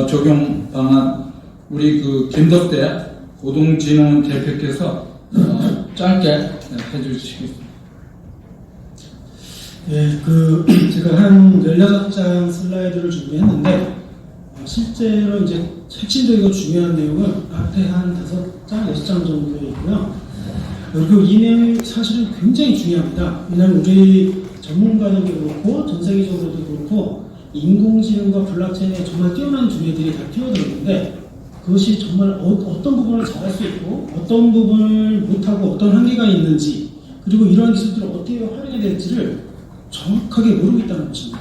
적용 방안 우리 그 김덕대 고동진흥원 대표께서 짧게 해주시겠습니다. 네, 제가 한 16장 슬라이드를 준비했는데, 실제로 이제 핵심적이고 중요한 내용은 앞에 한 5장, 6장 정도 있고요. 그리고 이 내용이 사실은 굉장히 중요합니다. 왜냐하면 우리 전문가들도 그렇고, 전 세계적으로도 그렇고, 인공지능과 블록체인에 정말 뛰어난 두뇌들이 다 뛰어들었는데, 그것이 정말 어떤 부분을 잘할 수 있고, 어떤 부분을 못하고 어떤 한계가 있는지, 그리고 이러한 기술들을 어떻게 활용해야 될지를 정확하게 모르고 있다는 것입니다.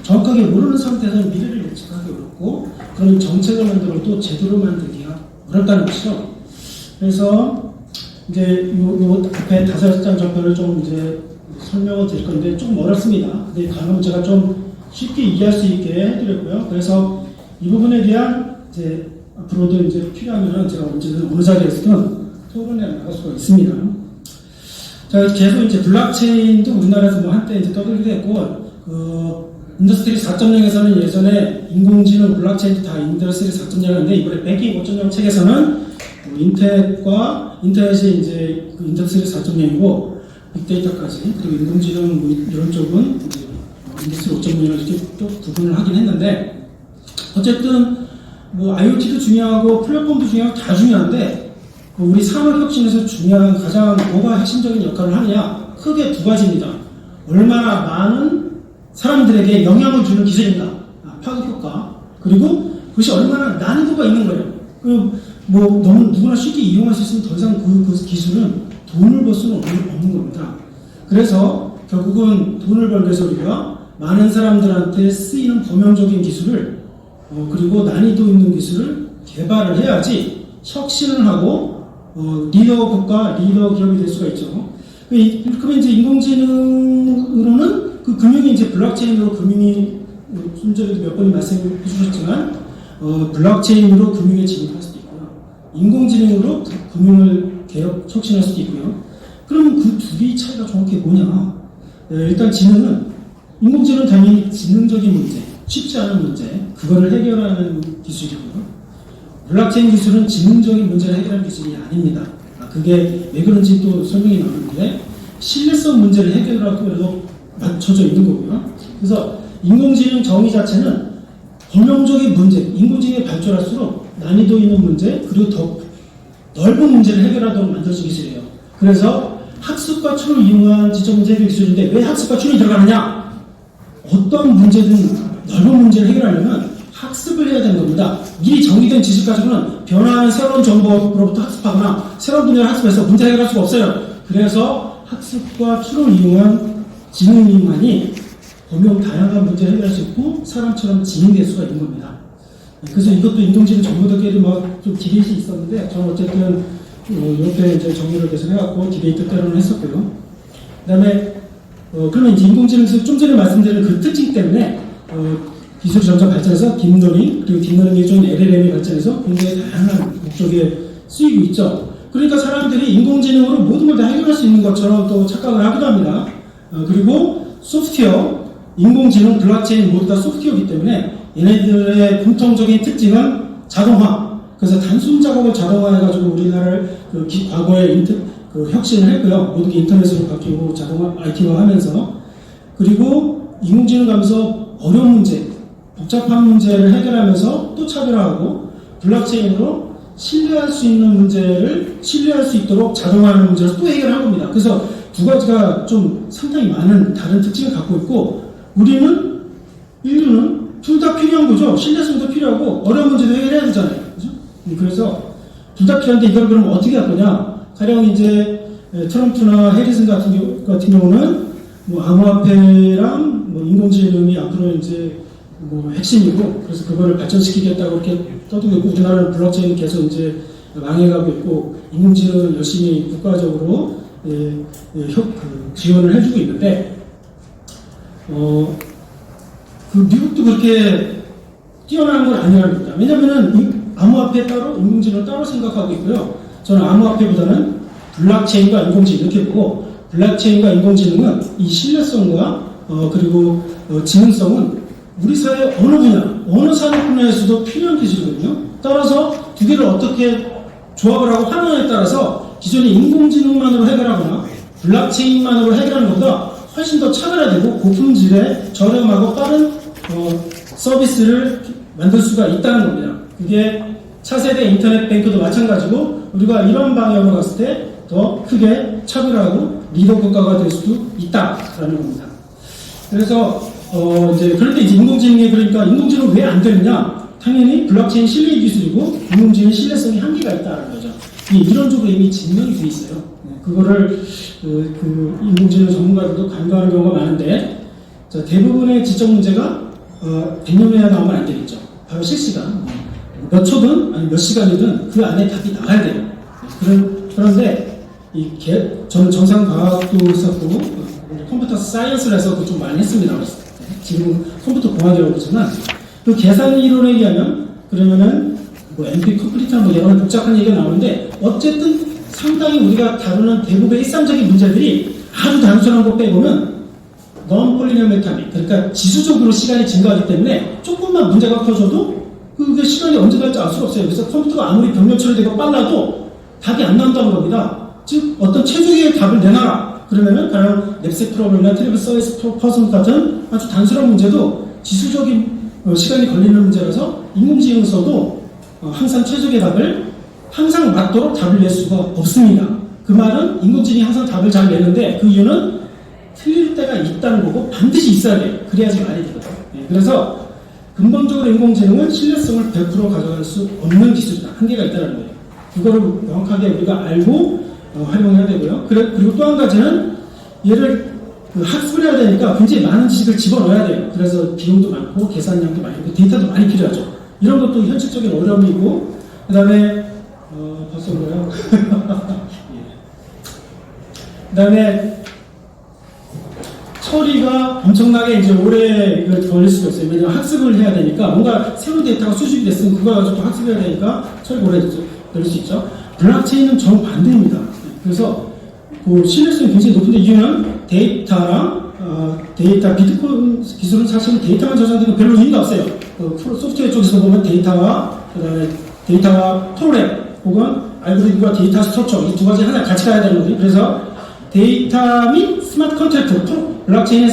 정확하게 모르는 상태에서는 미래를 예측하기 어렵고, 그런 정책을 만들어도 제대로 만들기가 어렵다는 것이죠. 그래서 이제 요 앞에 5장 전편을 좀 이제 설명을 드릴 건데 조금 어렵습니다. 근데 가능하면 제가 좀 쉽게 이해할 수 있게 해드렸고요. 그래서 이 부분에 대한 이제 앞으로도 이제 필요하면 제가 언제든 어느 자리에서든 토론에 나갈 수가 있습니다. 자, 계속 이제 블록체인도 우리나라에서 뭐 한때 이제 떠들기도 했고, 인더스트리 4.0에서는 예전에 인공지능 블록체인도 다 인더스트리 4.0인데, 이번에 백기 5.0 책에서는 인터넷이 이제 그 인더스트리 4.0이고, 빅데이터까지, 그리고 인공지능 뭐 이런 쪽은 이제 인더스트리 5.0으로 이렇게 또 구분을 하긴 했는데, 어쨌든 뭐 IoT도 중요하고 플랫폼도 중요하고 다 중요한데, 우리 산업혁신에서 중요한 가장 뭐가 핵심적인 역할을 하느냐, 크게 두 가지입니다. 얼마나 많은 사람들에게 영향을 주는 기술인가, 파급 효과, 그리고 그것이 얼마나 난이도가 있는 거예요. 뭐 너무 누구나 쉽게 이용할 수 있으면 더 이상 그 기술은 돈을 벌 수는 없는 겁니다. 그래서 결국은 돈을 벌기 위해서 우리가 많은 사람들한테 쓰이는 범용적인 기술을 그리고 난이도 있는 기술을 개발을 해야지 혁신을 하고 리더 국가, 리더 기업이 될 수가 있죠. 그러면 이제 인공지능으로는 그 금융이 이제 블록체인으로 금융이 좀 전에도 몇 번이 말씀해 주셨지만 블록체인으로 금융에 진입할 수도 있고요. 인공지능으로 금융을 개혁, 혁신할 수도 있고요. 그럼 그 두 개의 차이가 정확히 뭐냐? 일단 인공지능은 당연히 지능적인 문제, 쉽지 않은 문제, 그거를 해결하는 기술이고요. 블록체인 기술은 지능적인 문제를 해결하는 기술이 아닙니다. 그게 왜 그런지 또 설명이 나오는데, 신뢰성 문제를 해결하고 맞춰져 있는 거고요. 그래서 인공지능 정의 자체는 범용적인 문제, 인공지능이 발전할수록 난이도 있는 문제, 그리고 더 넓은 문제를 해결하도록 만들어진 기술이에요. 그래서 학습과 추론을 이용한 지적 문제 해결 기술인데, 왜 학습과 추론이 들어가느냐? 어떤 문제든 넓은 문제를 해결하려면 학습을 해야 되는 겁니다. 미리 정의된 지식 가지고는 변화하는 새로운 정보로부터 학습하거나 새로운 분야를 학습해서 문제 해결할 수가 없어요. 그래서 학습과 추론을 이용한 지능인만이 범용 다양한 문제를 해결할 수 있고 사람처럼 지능될 수가 있는 겁니다. 그래서 이것도 인공지능 전문가들끼리 좀 디베이트가 있었는데, 저는 어쨌든 이렇게 이제 정리를 계속 해갖고 디베이트 때로는 했었고요. 그 다음에 그러면 이제 인공지능에서 좀 전에 말씀드린 그 특징 때문에 기술이 점점 발전해서 딥러닝, 그리고 딥러닝이 좀 LLM이 발전해서 굉장히 다양한 목적에 쓰이고 있죠. 그러니까 사람들이 인공지능으로 모든 걸 다 해결할 수 있는 것처럼 또 착각을 하기도 합니다. 그리고 소프트웨어, 인공지능, 블록체인 모두 다 소프트웨어이기 때문에 얘네들의 공통적인 특징은 자동화. 그래서 단순 작업을 자동화해가지고 우리나라를 과거에 혁신을 했고요. 모든 게 인터넷으로 바뀌고 자동화, IT화 하면서. 그리고 인공지능 가면서 어려운 문제, 복잡한 문제를 해결하면서 또 차별화하고, 블록체인으로 신뢰할 수 있는 문제를 신뢰할 수 있도록 자동화하는 문제를 또 해결한 겁니다. 그래서 두 가지가 좀 상당히 많은 다른 특징을 갖고 있고, 인류는 둘 다 필요한 거죠. 신뢰성도 필요하고 어려운 문제도 해결해야 되잖아요. 그죠? 그래서 둘 다 필요한데 이걸 그럼 어떻게 할 거냐? 가령 이제 트럼프나 해리슨 같은 경우는 뭐 암호화폐랑 뭐 인공지능이 앞으로 이제 뭐 핵심이고, 그래서 그거를 발전시키겠다고 이렇게 떠들고 있고, 우리나라는 블록체인 계속 이제 망해가고 있고, 인공지능을 열심히 국가적으로 지원을 해주고 있는데, 미국도 그렇게 뛰어난 건 아니라는 겁니다. 왜냐면은 암호화폐 따로, 인공지능을 따로 생각하고 있고요. 저는 암호화폐보다는 블록체인과 인공지능 이렇게 보고, 블록체인과 인공지능은 이 신뢰성과 그리고 지능성은 우리 사회 어느 분야, 어느 산업 분야에서도 필요한 기술이거든요. 따라서 두 개를 어떻게 조합을 하고 활용에 따라서 기존의 인공지능만으로 해결하거나 블록체인만으로 해결하는 것보다 훨씬 더 차별화되고 고품질의 저렴하고 빠른 서비스를 만들 수가 있다는 겁니다. 그게 차세대 인터넷 뱅크도 마찬가지고 우리가 이런 방향으로 갔을 때 더 크게 차별화하고 리더 국가가 될 수도 있다라는 겁니다. 그래서 이제 그런데 이제 인공지능이 그러니까 인공지능 왜 안 되느냐? 당연히 블록체인 신뢰 기술이고 인공지능 신뢰성이 한계가 있다는 거죠. 이론적으로 이미 증명이 돼 있어요. 그거를 그 인공지능 전문가들도 간과하는 경우가 많은데 자, 대부분의 지적 문제가 100년 후에 나오면 안 되겠죠. 바로 실시간 몇 초든 아니 몇 시간이든 그 안에 답이 나와야 돼요. 그런데 저는 정상과학도 했었고 컴퓨터 사이언스를 해서 좀 많이 했습니다. 지금 컴퓨터 공학이라고 그러지만 그 계산 이론에 의하면 그러면은 뭐 NP 컴플리트한 뭐 여러 복잡한 얘기가 나오는데 어쨌든 상당히 우리가 다루는 대부분의 일상적인 문제들이 아주 단순한 거 빼보면 non-linear mechanics 그러니까 지수적으로 시간이 증가하기 때문에 조금만 문제가 커져도 그게 시간이 언제 갈지 알 수가 없어요. 그래서 컴퓨터가 아무리 병렬 처리되고 빨라도 답이 안 나온다는 겁니다. 즉 어떤 최적의 답을 내놔라. 그러면은 가령 넥스 프로블럼이나 트리블 서비스 퍼슨 같은 아주 단순한 문제도 지수적인 시간이 걸리는 문제라서 인공지능 써도 항상 최적의 답을 항상 맞도록 답을 낼 수가 없습니다. 그 말은 인공지능이 항상 답을 잘 내는데 그 이유는 틀릴 때가 있다는 거고 반드시 있어야 돼요. 그래야지 말이 되거든요. 그래서 근본적으로 인공지능은 신뢰성을 100% 가져갈 수 없는 기술이다. 한계가 있다는 거예요. 그거를 명확하게 우리가 알고 활용해야 되고요. 그리고 또 한 가지는 얘를 학습을 해야 되니까 굉장히 많은 지식을 집어넣어야 돼요. 그래서 비용도 많고 계산량도 많이 있고 데이터도 많이 필요하죠. 이런 것도 현실적인 어려움이고 그 다음에 벌써 뭐요? 그 다음에 처리가 엄청나게 이제 오래 걸릴 수가 있어요. 왜냐하면 학습을 해야 되니까 뭔가 새로운 데이터가 수집이 됐으면 그거 가지고 또 학습해야 되니까 처리가 오래 걸릴 수 있죠. 블록체인은 정반대입니다. 그래서 그 신뢰성이 굉장히 높은데 이유는 데이터랑 데이터 비트코인 기술은 사실 데이터만 저장되는 별로 의미가 없어요. 소프트웨어 쪽에서 보면 데이터와 그다음에 데이터와 프로그램 혹은 알고리즘과 데이터 스트럭처 이 두 가지 하나 같이 가야 되는 거죠. 그래서 데이터 및 스마트 컨트랙트 블록체인의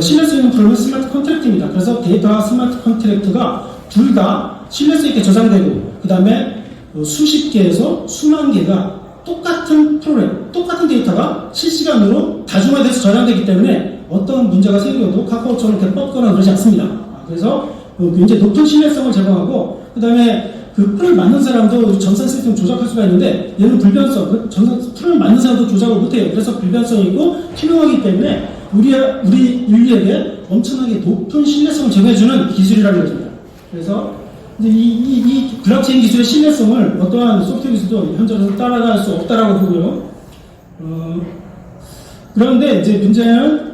신뢰성 있는 프로그램은 스마트 컨트랙트입니다. 그래서 데이터와 스마트 컨트랙트가 둘 다 신뢰성 있게 저장되고 그 다음에 수십 개에서 수만 개가 똑같은 프로그램, 똑같은 데이터가 실시간으로 다중화돼서 저장되기 때문에 어떤 문제가 생겨도 카카오처럼 이렇게 뻗거나 그러지 않습니다. 그래서 굉장히 높은 신뢰성을 제공하고 그 다음에 그 풀을 맞는 사람도 전산 시스템 조작할 수가 있는데 얘는 불변성, 풀을 맞는 사람도 조작을 못해요. 그래서 불변성이 있고 투명하기 때문에 우리 인류에게 엄청나게 높은 신뢰성을 제공해주는 기술이라는 거죠. 그래서 이 블록체인 기술의 신뢰성을 어떠한 소프트웨어 기술도 현재로서 따라갈 수 없다라고 보고요. 그런데 이제 문제는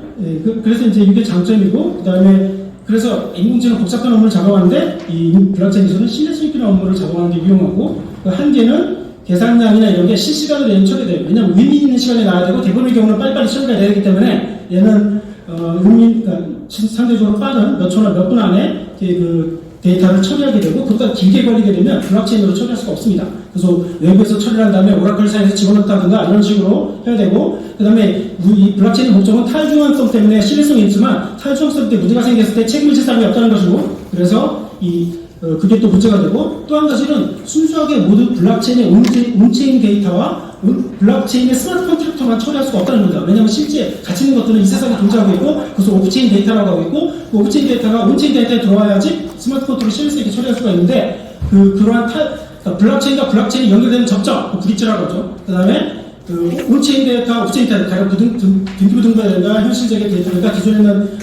그래서 이제 이게 장점이고 그다음에 그래서 인공지능 복잡한 업무를 작업하는데 이 블록체인 기술은 신뢰성 있는 업무를 작업하는 데 유용하고 그 한계는 계산량이나 이런 게 실시간으로 얘는 처리돼요. 왜냐하면 의미 있는 시간에 나와야 되고 대부분의 경우는 빨리빨리 처리가 돼야 되기 때문에 얘는 그러니까 상대적으로 빠른 몇 초나 몇 분 안에 그 데이터를 처리하게 되고 그보다 길게 걸리게 되면 블록체인으로 처리할 수가 없습니다. 그래서 외부에서 처리를 한 다음에 오라클 사이에서 집어넣다든가 이런 식으로 해야 되고 그 다음에 이 블록체인의 목적은 탈중앙성 때문에 신뢰성이 있지만 탈중앙성 때 문제가 생겼을 때 책임을 질 사람이 없다는 것이고 그래서 그게 또 문제가 되고 또 한 가지는 순수하게 모두 블록체인의 온체인 데이터와 블록체인의 스마트 컨트랙터만 처리할 수가 없다는 겁니다. 왜냐하면 실제 가치 있는 것들은 이 세상에 존재하고 있고 그것을 오프체인 데이터라고 하고 있고 그 오프체인 데이터가 온체인 데이터에 들어와야지 스마트 컨트롤을 실수 있게 처리할 수가 있는데 그러한 그러니까 블록체인과 블록체인이 연결되는 접점, 브릿지라고 하죠. 그 다음에 온체인 데이터, 오프체인 데이터, 가령 등기부 등본이라든가 현실적인 데이터라든가 기존에 있는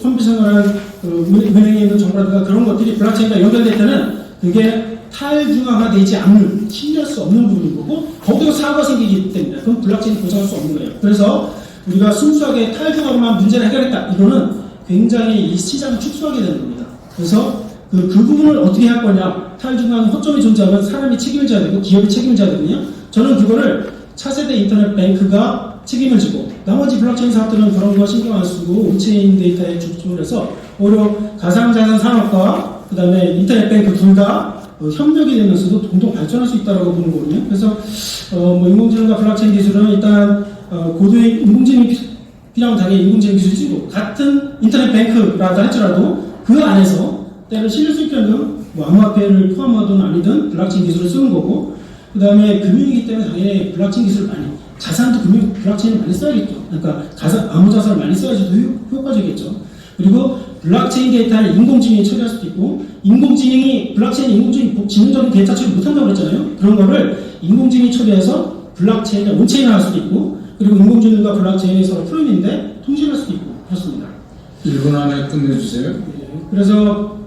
컴퓨터상으로는 은행에 있는 정보라든가 그런 것들이 블록체인과 연결될 때는 그게 탈중앙화되지 않는, 신뢰할 수 없는 부분인 거고 거기서 사고가 생기기 때문에 그건 블록체인이 보장할 수 없는 거예요. 그래서 우리가 순수하게 탈중앙화만 문제를 해결했다. 이거는 굉장히 이 시장을 축소하게 되는 겁니다. 그래서 그 부분을 어떻게 할 거냐. 탈중앙 허점이 존재하면 사람이 책임을 져야 되고 기업이 책임을 져야 되거든요. 저는 그거를 차세대 인터넷 뱅크가 책임을 지고 나머지 블록체인 사업들은 그런 거 신경 안 쓰고 온체인 데이터에 집중을 해서 오히려 가상자산 산업과 그 다음에 인터넷 뱅크 둘 다 협력이 되면서도 동동 발전할 수 있다고 보는 거거든요. 그래서 뭐 인공지능과 블록체인 기술은 일단 고도의 인공지능이 필요하면 당연히 인공지능 기술이 쓰고 같은 인터넷 뱅크라고 할지라도 그 안에서 때를 실을 수 있게끔 뭐 암호화폐를 포함하든 아니든 블록체인 기술을 쓰는 거고 그 다음에 금융이기 때문에 당연히 블록체인 기술을 많이 자산도 블록체인을 많이 써야겠죠. 그러니까 암호자산을 많이 써야지 더 효과적이겠죠. 그리고 블록체인 데이터를 인공지능이 처리할 수도 있고 인공지능이 블록체인 인공지능이 지능적인 데이터 처리 못한다고 그랬잖아요. 그런 거를 인공지능이 처리해서 블록체인을 온체인화 할 수도 있고 그리고 인공지능과 블록체인이 서로 프로인인데 통신할 수도 있고 그렇습니다. 1분 안에 끝내주세요. 네, 그래서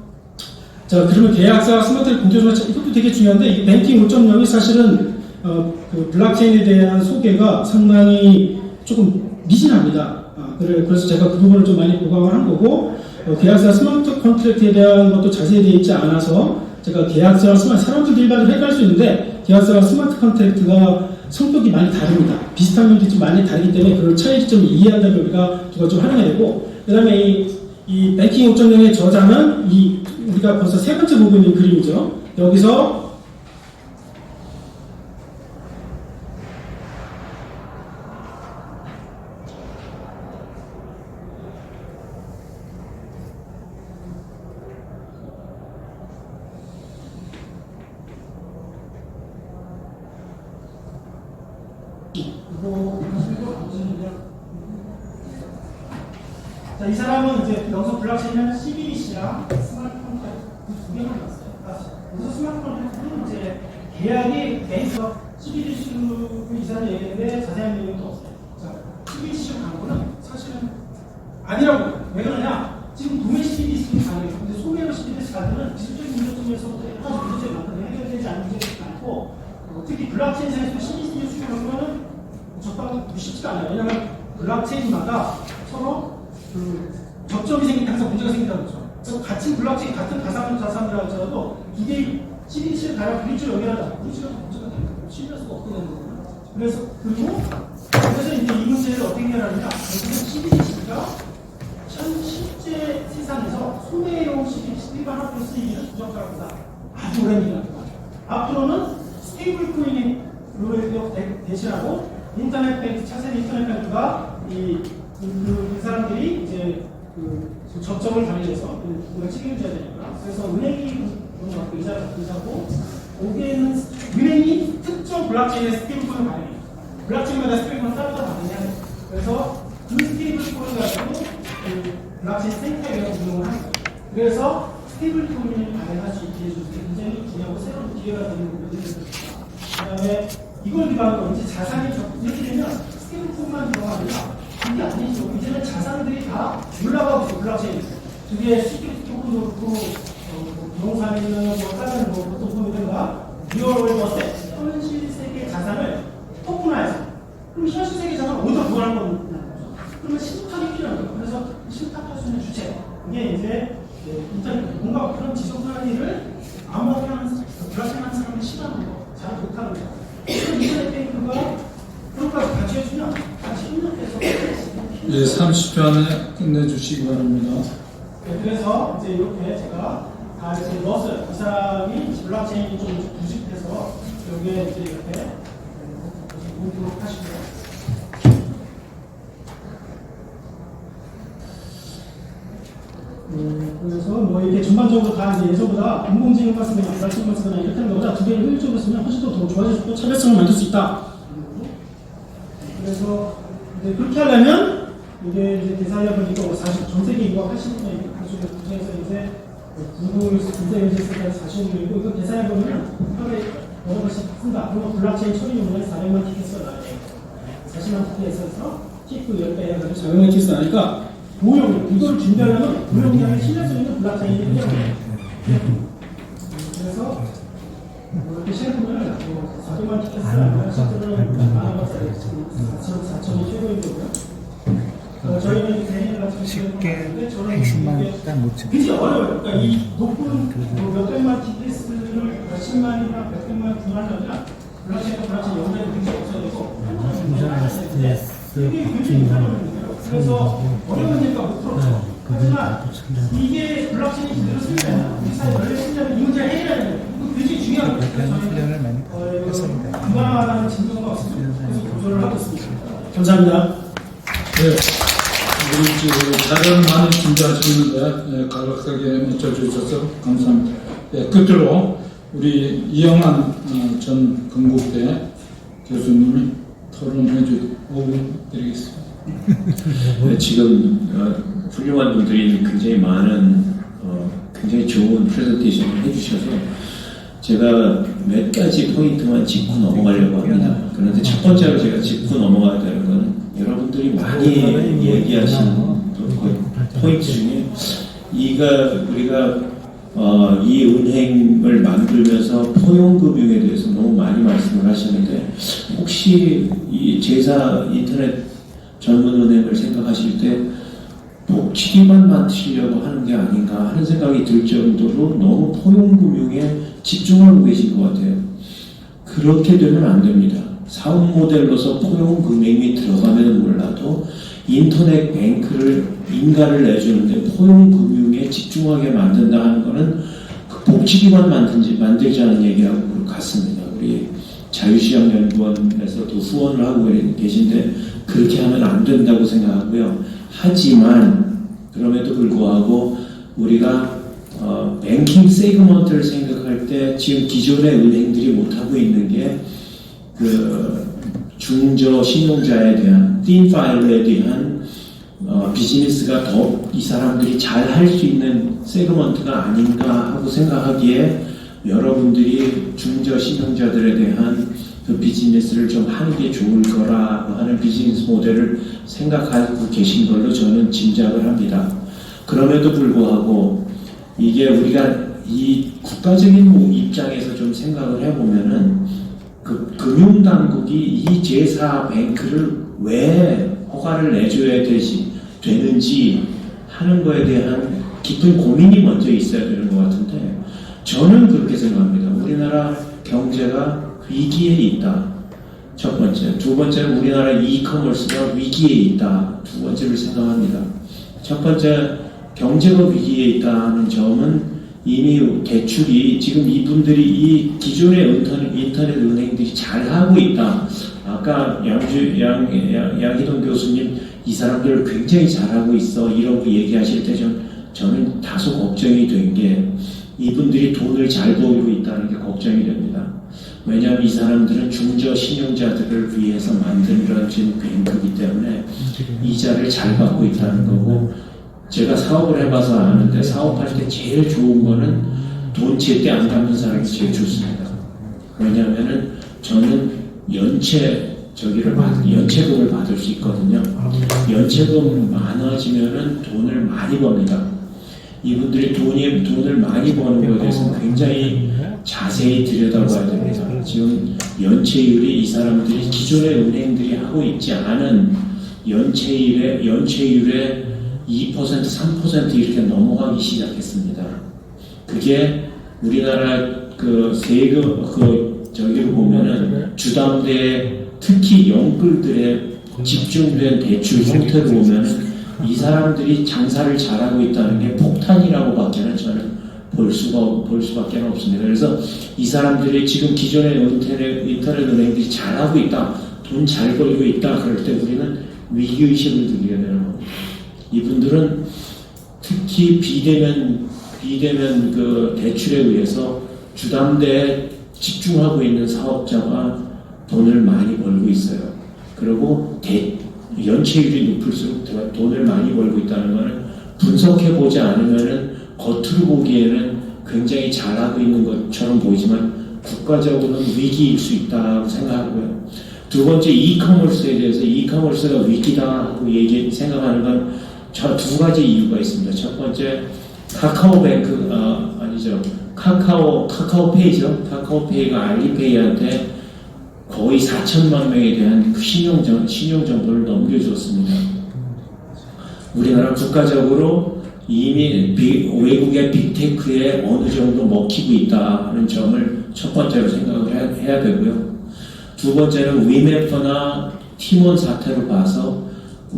자 그러면 계약서와 스마트를 공개조사 이것도 되게 중요한데 이 뱅킹 5.0이 사실은 그 블록체인에 대한 소개가 상당히 조금 미진합니다. 그래서 제가 그 부분을 좀 많이 보강을 한 거고 계약서와 스마트 컨트랙트에 대한 것도 자세히 되어 있지 않아서 제가 계약서와 사람들도 일반적으로 헷갈릴 수 있는데 계약서와 스마트 컨트랙트가 성격이 많이 다릅니다. 비슷한 면도 좀 많이 다르기 때문에 그 차이점을 이해한다면 우리가 그걸 좀 활용해야 되고 그 다음에 이 뱅킹 5.0의 저자는 우리가 벌써 세 번째 보고 있는 그림이죠. 여기서 자, 이 사람은 이제 여기서 블록체인은 CBDC랑 스마트 컨트랙트 두 개만 났어요. 그래서 스마트 컨트랙트는 이제 계약이 뱅크와 CBDC로 이 사람이 얘기했는데 자세한 내용도 없어요. 자, CBDC로 간 거는 사실은 아니라고. 왜 그러냐? 지금 도매 CBDC는 가능해요. 근데 소매로 CBDC 가면은 기술적인 문제점에서부터 여러 가지 문제점이 많거든요. 해결되지 않는 문제점이 많고 특히 블록체인상에서 CBDC를 수정하면은 적당히 쉽지가 않아요. 왜냐하면 블록체인마다 서로 접점이 생기면 항상 문제가 생긴다고 그러죠. 그래서 같은 블록체인, 같은 가상자산이라고 할지라도 두 개의 CBDC를 다른 브릿지로 연결하자. 브릿지가 문제가 됩니다. 신뢰할 수가 없게 되는 거거든요. 그래서 이제 이 문제를 어떻게 해결하느냐. CBDC가 실제 세상에서 소매용 CBDC 일반 학교 쓰이기는 부적절합니다. 아주 오랜 기간 동안. 앞으로는 스테이블 코인을 대신하고 인터넷 뱅크, 차세대 인터넷 뱅크가 그 사람들이 이제 그 접점을 관리해서 누가 책임져야 되니까. 그래서 은행이 돈을 받고 이자고, 거기에는 은행이 특정 블록체인의 스테이블코인을 발행해요. 블록체인마다 스테이블코인을 따로 발행해야 돼요. 그래서 그 스테이블코인을 가지고 그 블록체인 센터에 운영을 하는 거예요. 그래서 스테이블코인을 발행할 수 있게 해줄 때 굉장히 중요하고 새로운 기회가 되는 부분이 있습니다. 그 다음에 이걸 기반으로 이제 자산이 이렇게 되면 스테이블코인만 들어가니까 그게 아니죠. 이제는 자산들이 다 올라가고 있어요. 블록체인. 그게 시큐리티 토큰도 그렇고, 부동산이나 다른 어떤 부분이든가, 리얼월드 어셋, 현실 세계 자산을 토큰화해서, 그럼 현실 세계 자산을 어디서 보관할 거냐. 그러면 신탁이 필요한 거예요. 그래서 신탁할 수 있는 주체. 그게 이제, 인터넷, 뭔가 그런 지속하는 일을 암호화하는, 블록체인 하는 사람이 싫어하는 거, 잘 못하는 거. 그래서 인터넷 뱅크가 그런 걸 같이 해주면, 같이 협력해서 예, 30초 안에 끝내주시기 바랍니다. 네, 그래서 이제 이렇게 제가 다 이제 넣었어요. 이 사람이 블록체인이 좀 부식해서 여기에 이제 이렇게 보도록 하시고요. 그래서 뭐 이렇게 전반적으로 다 이제 예전보다 인공지능과 쓰거나 블록체인과 쓰거나 이렇게 하는 것보다 두 개를 효율적으로 쓰면 훨씬 더 좋아지고 차별성을 만들 수 있다. 그래서 이제 그렇게 하려면 이게 이제 대사협은 사실 전 세계 이거 80년 그중에서 이제 구글 인터넷에서까지 40년이고 이거 대사협은 하루에 여러 번씩 쓴다. 그리고 블록체인 처리용은 400만 티켓을 나와요. 40만 티켓에서 티프 10배 해가지고 400만 티켓을 나니까 고용 이걸 준비하려면 고용량의 신뢰성 있는 블록체인이 필요해요. 그래서 이렇게 시행하면 400만 티켓을 하면 실제로는 많아봤자 4천이 최고인 거고요. 저희는 개인을 같은 쉽게 핵심만 딱 놓쳐. 굉장히 어려워요. 그러니까 이 높은 몇백만 TPS를 몇십만이나 몇백만 구하려면 블록체인과 블록체인 연결이 굉장히 없어야 되고 인터넷 박준성 그래서 어려운 일과 못 풀었죠. 그분이 하지만 나도 참여하고 이게 블록체인이 제대로 쓰면 우리 사회 원래 쓰려면 이 문제를 해결해야 돼요. 이거 굉장히 중요한 거예요. 그래서 저희는 훈련을 많이 했습니다. 불가능하다는 증거가 없으면 그래서 조절을 하고 있습니다. 감사합니다. 네, 우리 지금 자료를 많이 준비하셨는데 네, 간략하게 맞춰주셔서 감사합니다. 네, 끝으로 우리 이영환 전 건국대 교수님이 토론해 드리겠습니다. 네, 지금 훌륭한 분들이 굉장히 많은 굉장히 좋은 프레젠테이션을 해주셔서 제가 몇 가지 포인트만 짚고 넘어가려고 합니다. 그런데 첫 번째로 제가 짚고 넘어가야 되는 건 여러분들이 많이 얘기하시는 포인트 중에 우리가 이 은행을 만들면서 포용금융에 대해서 너무 많이 말씀을 하시는데 혹시 이 제사 인터넷 전문 은행을 생각하실 때 복지기만 만드시려고 하는 게 아닌가 하는 생각이 들 정도로 너무 포용금융에 집중하고 계신 것 같아요. 그렇게 되면 안 됩니다. 사업 모델로서 포용금융이 들어가면 몰라도 인터넷 뱅크를 인가를 내주는데 포용금융에 집중하게 만든다 하는 것은 그 복지기관 만들자는 얘기하고 같습니다. 우리 자유시장연구원에서도 후원을 하고 계신데 그렇게 하면 안 된다고 생각하고요. 하지만 그럼에도 불구하고 우리가 뱅킹 세그먼트를 생각할 때 지금 기존의 은행들이 못하고 있는 게 그 중저 신용자에 대한 틴 파일에 대한 비즈니스가 더 이 사람들이 잘 할 수 있는 세그먼트가 아닌가 하고 생각하기에 여러분들이 중저 신용자들에 대한 그 비즈니스를 좀 하는 게 좋을 거라고 하는 비즈니스 모델을 생각하고 계신 걸로 저는 짐작을 합니다. 그럼에도 불구하고 이게 우리가 이 국가적인 입장에서 좀 생각을 해보면은 그 금융당국이 이 제사 뱅크를 왜 허가를 내줘야 되는지 하는 거에 대한 깊은 고민이 먼저 있어야 되는 것 같은데 저는 그렇게 생각합니다. 우리나라 경제가 위기에 있다. 첫 번째. 두 번째는 우리나라 이커머스가 위기에 있다. 두 번째를 생각합니다. 첫 번째, 경제가 위기에 있다는 점은 이미 대출이 지금 이분들이 이 기존의 인터넷 은행들이 잘하고 있다. 아까 양희동 교수님 이 사람들 굉장히 잘하고 있어 이러고 얘기하실 때 저는 다소 걱정이 된 게 이분들이 돈을 잘 벌고 있다는 게 걱정이 됩니다. 왜냐하면 이 사람들은 중저 신용자들을 위해서 만들어진 뱅크이기 때문에 이자를 잘 받고 있다는 거고 제가 사업을 해봐서 아는데 사업할 때 제일 좋은 거는 돈 제때 안 갚는 사람이 제일 좋습니다. 왜냐하면은 저는 연체금을 받을 수 있거든요. 연체금 많아지면은 돈을 많이 법니다. 이분들이 돈을 많이 버는 것에 대해서는 굉장히 자세히 들여다봐야 됩니다. 지금 연체율이 이 사람들이 기존의 은행들이 하고 있지 않은 연체율의 2%, 3% 이렇게 넘어가기 시작했습니다. 그게 우리나라 저기를 보면은 주담대 특히 영끌들의 집중된 대출 형태를 보면은 이 사람들이 장사를 잘하고 있다는 게 폭탄이라고밖에는 저는 볼 수밖에 없습니다. 그래서 이 사람들이 지금 기존의 인터넷 은행들이 잘하고 있다, 돈 잘 벌고 있다 그럴 때 우리는 위기의식을 들게 되는 겁니다. 이분들은 특히 비대면 그 대출에 의해서 주담대에 집중하고 있는 사업자가 돈을 많이 벌고 있어요. 그리고 연체율이 높을수록 돈을 많이 벌고 있다는 것은 분석해보지 않으면은 겉으로 보기에는 굉장히 잘하고 있는 것처럼 보이지만 국가적으로는 위기일 수 있다고 생각하고요. 두 번째, 이커머스에 대해서 이커머스가 위기다 하고 생각하는 건 두 가지 이유가 있습니다. 첫 번째, 카카오페이죠. 카카오페이가 알리페이한테 거의 4천만 명에 대한 신용정보를 넘겨줬습니다. 우리나라 국가적으로 이미 외국의 빅테크에 어느 정도 먹히고 있다는 점을 첫 번째로 생각을 해야 되고요. 두 번째는 위메퍼나 팀원 사태로 봐서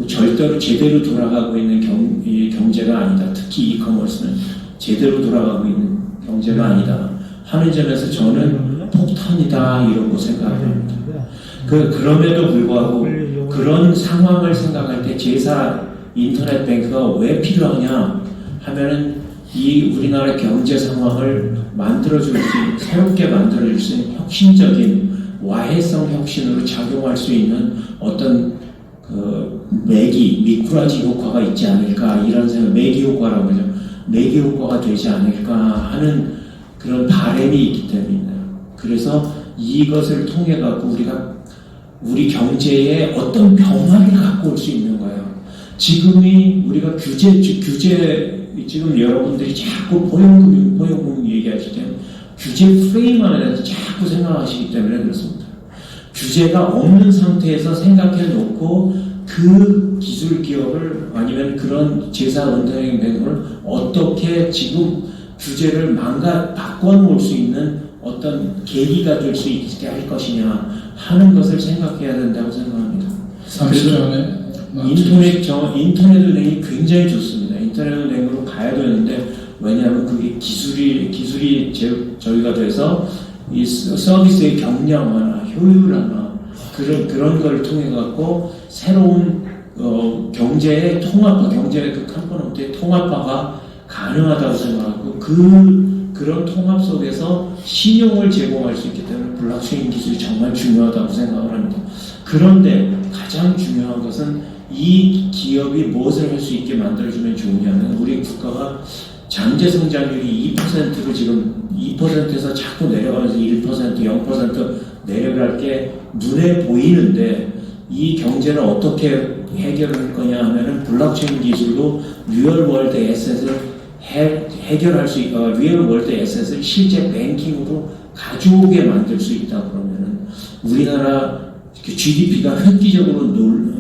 절대로 제대로 돌아가고 있는 이 경제가 아니다. 특히 이커머스는 제대로 돌아가고 있는 경제가 아니다 하는 점에서 저는 폭탄이다 이러고 생각합니다. 그럼에도 불구하고 그런 상황을 생각할 때 제4 인터넷 뱅크가 왜 필요하냐 하면은 이 우리나라 경제 상황을 만들어줄 수 있는, 새롭게 만들어줄 수 있는 혁신적인 와해성 혁신으로 작용할 수 있는 어떤 미꾸라지 효과가 있지 않을까 이런 생각, 매기 효과라고 하죠. 매기 효과가 되지 않을까 하는 그런 바람이 있기 때문입니다. 그래서 이것을 통해 갖고 우리 경제에 어떤 변화를 갖고 올 수 있는 거예요. 지금이 우리가 규제 지금 여러분들이 자꾸 포용금 얘기하실 때 규제 프레임 안에서 자꾸 생각하시기 때문에 그렇습니다. 규제가 없는 상태에서 생각해 놓고 그 기술 기업을 아니면 그런 제4은퇴행 뱅크를 어떻게 지금 규제를 바꿔놓을 수 있는 어떤 계기가 될 수 있게 할 것이냐 하는 것을 생각해야 된다고 생각합니다. 30년에 인터넷 은행이 굉장히 좋습니다. 인터넷 은행으로 가야 되는데 왜냐하면 그게 기술이 저희가 돼서 이 서비스의 경량화나 효율화나 그런 걸 통해 갖고 새로운 경제의 통합화, 경제의 그 컴포넌트의 통합화가 가능하다고 생각하고 그런 통합 속에서 신용을 제공할 수 있기 때문에 블록체인 기술이 정말 중요하다고 생각을 합니다. 그런데 가장 중요한 것은 이 기업이 무엇을 할 수 있게 만들어주면 좋으냐면 우리 국가가 잠재 성장률이 2%로 지금 2%에서 자꾸 내려가면서 1%, 0% 내려갈 게 눈에 보이는데 이 경제를 어떻게 해결할 거냐 하면은 블록체인 기술로 리얼월드 에셋을 해결할 수 있고 리얼월드 에셋을 실제 뱅킹으로 가져오게 만들 수 있다 그러면은 우리나라 GDP가 획기적으로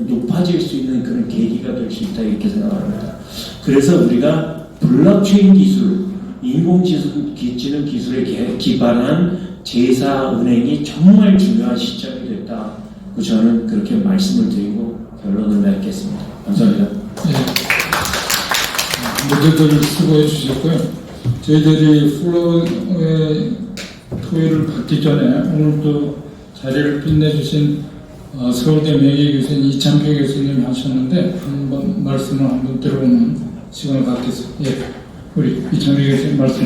높아질 수 있는 그런 계기가 될 수 있다 이렇게 생각합니다. 그래서 우리가 블록체인 기술, 인공지능 기술에 기반한 제4은행이 정말 중요한 시점이 됐다. 저는 그렇게 말씀을 드리고 결론을 맺겠습니다. 감사합니다. 네. 모두들 수고해 주셨고요. 저희들이 플로우의 토요일을 받기 전에 오늘도 자리를 빛내주신 서울대 명예교수님 이창표 교수님이 하셨는데 한번 말씀을 한번 들어보는 시간을 갖겠습니다. 예, 우리 이창표 교수님 말씀.